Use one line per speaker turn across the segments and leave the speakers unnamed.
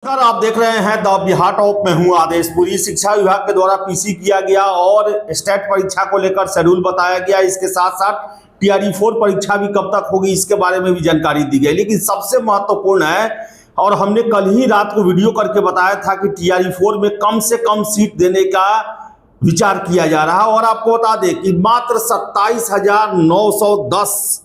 नमस्कार, आप देख रहे हैं द बिहार टॉप में हूं आदेश पुरी। शिक्षा विभाग के द्वारा पीसी किया गया और स्टेट परीक्षा को लेकर शेड्यूल बताया गया। इसके साथ साथ टीआरई 4 परीक्षा भी कब तक होगी इसके बारे में भी जानकारी दी गई। लेकिन सबसे महत्वपूर्ण है, और हमने कल ही रात को वीडियो करके बताया था कि टीआरई 4 में कम से कम सीट देने का विचार किया जा रहा है। और आपको बता दें कि मात्र 27,910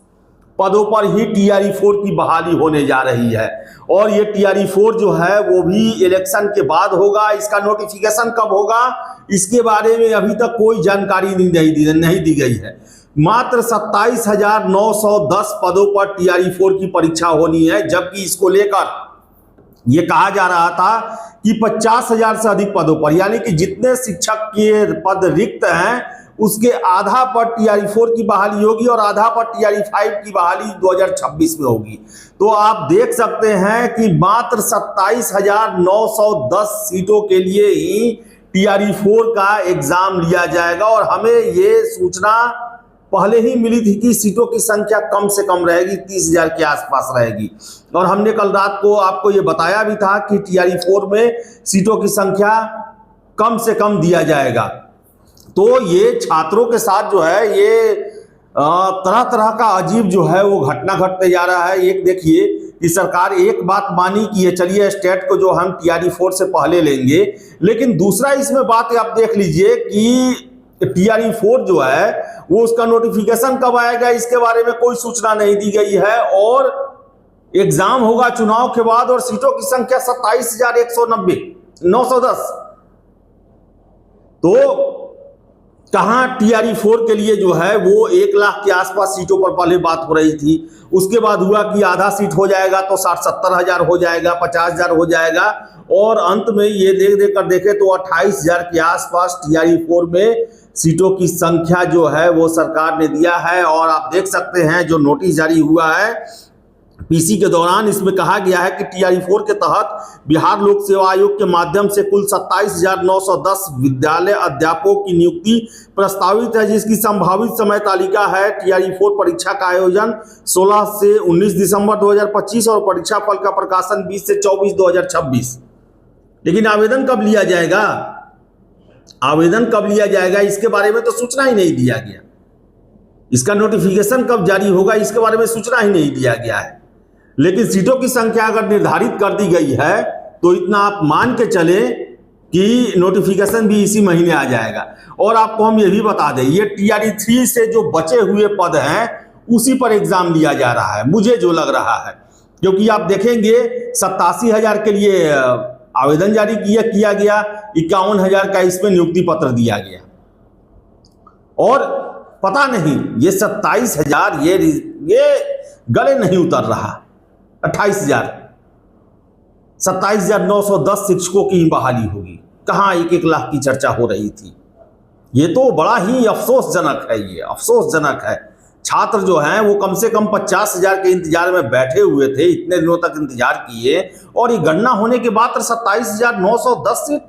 पदों पर ही टीआरई 4 की बहाली होने जा रही है। और ये टीआरई 4 जो है वो भी इलेक्शन के बाद होगा। इसका नोटिफिकेशन कब होगा इसके बारे में अभी तक कोई जानकारी नहीं दी गई है। मात्र 27,910 पदों पर टीआरई 4 की परीक्षा होनी है, जबकि इसको लेकर ये कहा जा रहा था कि 50,000 से अधिक पदों पर, यानी कि जितने शिक्षक के पद रिक्त हैं उसके आधा पर टीआरई 4 की बहाली होगी और आधा पर टीआरई 5 की बहाली 2026 में होगी। तो आप देख सकते हैं कि मात्र 27,910 सीटों के लिए ही टीआरई 4 का एग्जाम लिया जाएगा। और हमें ये सूचना पहले ही मिली थी कि सीटों की संख्या कम से कम रहेगी, 30,000 के आसपास रहेगी। और हमने कल रात को आपको ये बताया भी था कि टीआरई 4 में सीटों की संख्या कम से कम दिया जाएगा। तो ये छात्रों के साथ जो है ये तरह तरह का अजीब जो है वो घटना घटते जा रहा है। एक देखिए कि सरकार एक बात मानी कि ये चलिए स्टेट को जो हम टीआरई 4 से पहले लेंगे, लेकिन दूसरा इसमें बात आप देख लीजिए कि टीआरई 4 जो है वो उसका नोटिफिकेशन कब आएगा इसके बारे में कोई सूचना नहीं दी गई है। और एग्जाम होगा चुनाव के बाद और सीटों की संख्या 27,910। तो कहां टीआरई 4 के लिए जो है वो 1 लाख के आसपास सीटों पर पहले बात हो रही थी। उसके बाद हुआ कि आधा सीट हो जाएगा तो 60-70 हजार हो जाएगा, 50,000 हो जाएगा। और अंत में ये देख कर देखे तो 28,000 के आसपास टीआरई 4 में सीटों की संख्या जो है वो सरकार ने दिया है। और आप देख सकते हैं जो नोटिस जारी हुआ है पीसी के दौरान, इसमें कहा गया है कि टीआरई 4 के तहत बिहार लोक सेवा आयोग के माध्यम से कुल 27,910 विद्यालय अध्यापकों की नियुक्ति प्रस्तावित है, जिसकी संभावित समय तालिका है। टीआरई 4 परीक्षा का आयोजन 16 से 19 दिसंबर 2025 और परीक्षा फल का प्रकाशन 20 से 24 2026। लेकिन आवेदन कब लिया जाएगा, इसके बारे में तो सूचना ही नहीं दिया गया। इसका नोटिफिकेशन कब जारी होगा इसके बारे में सूचना ही नहीं दिया गया है। लेकिन सीटों की संख्या अगर निर्धारित कर दी गई है तो इतना आप मान के चले कि नोटिफिकेशन भी इसी महीने आ जाएगा। और आपको हम ये भी बता दें, ये टीआरई 3 से जो बचे हुए पद हैं उसी पर एग्जाम लिया जा रहा है, मुझे जो लग रहा है। क्योंकि आप देखेंगे 87,000 के लिए आवेदन जारी किया गया, 51,000 का इसमें नियुक्ति पत्र दिया गया। और पता नहीं ये 27,000 ये गले नहीं उतर रहा। 28,000 27,910 शिक्षकों की बहाली होगी, कहां 1-1 लाख की चर्चा हो रही थी। ये तो बड़ा ही अफसोसजनक है, ये अफसोसजनक है। छात्र जो हैं वो कम से कम 50,000 के इंतजार में बैठे हुए थे, इतने दिनों तक इंतजार किए और ये गणना होने के बाद 27,910 सीट।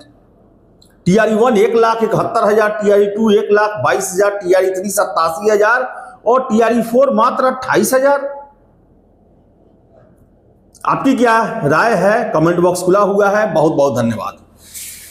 टीआरई 1 1,71,000, टीआरई 2 1,22,000, टीआरई 3 87,000 और टीआरई 4 मात्र 28,000। आपकी क्या राय है? कमेंट बॉक्स खुला हुआ है। बहुत बहुत धन्यवाद।